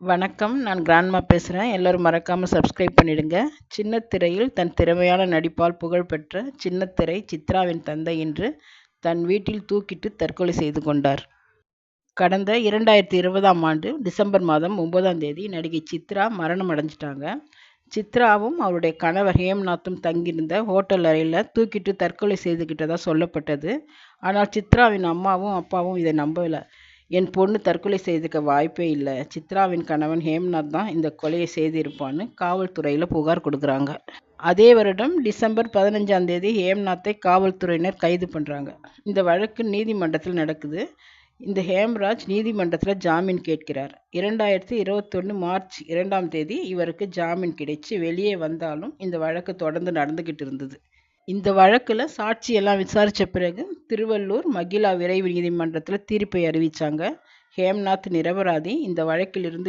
வணக்கம். நான் கிராண்ட்மா பேசுகிறேன். எல்லோரும் மறக்காமல் சப்ஸ்கிரைப் பண்ணிடுங்க. சின்னத்திரையில் தன் திறமையான நடிப்பால் புகழ்பெற்ற சின்னத்திரை சித்ராவின் தந்தை இன்று தன் வீட்டில் தூக்கிட்டு தற்கொலை செய்து கொண்டார். கடந்த 2020ஆம் ஆண்டு டிசம்பர் மாதம் 9ஆம் தேதி நடிகை சித்ரா மரணம் அடைஞ்சிட்டாங்க. சித்ராவும் அவருடைய கணவர் ஹேம்நாத்தும் தங்கியிருந்த ஹோட்டல் அறையில் தூக்கிட்டு தற்கொலை செய்துக்கிட்டதா சொல்லப்பட்டது. ஆனால் சித்ராவின் அம்மாவும் அப்பாவும் இதை நம்பலை. என் பொண்ணு தற்கொலை செய்துக்க வாய்ப்பே இல்லை, சித்ராவின் கணவன் ஹேம்நாத் தான் இந்த கொலையை செய்திருப்பான்னு காவல்துறையில் புகார் கொடுக்குறாங்க. அதே வருடம் டிசம்பர் 15ஆம் தேதி ஹேம்நாத்தை காவல்துறையினர் கைது பண்ணுறாங்க. இந்த வழக்கு நீதிமன்றத்தில் நடக்குது. இந்த ஹேம்ராஜ் நீதிமன்றத்தில் ஜாமீன் கேட்கிறார். 2021 மார்ச் 2ஆம் தேதி இவருக்கு ஜாமீன் கிடைச்சி வெளியே வந்தாலும் இந்த வழக்கு தொடர்ந்து நடந்துக்கிட்டு இருந்தது. இந்த வழக்கில் சாட்சியெல்லாம் விசாரித்த பிறகு திருவள்ளூர் மகிழா விரைவு நீதிமன்றத்தில் தீர்ப்பை அறிவித்தாங்க. ஹேம்நாத் நிரபராதி. இந்த வழக்கிலிருந்து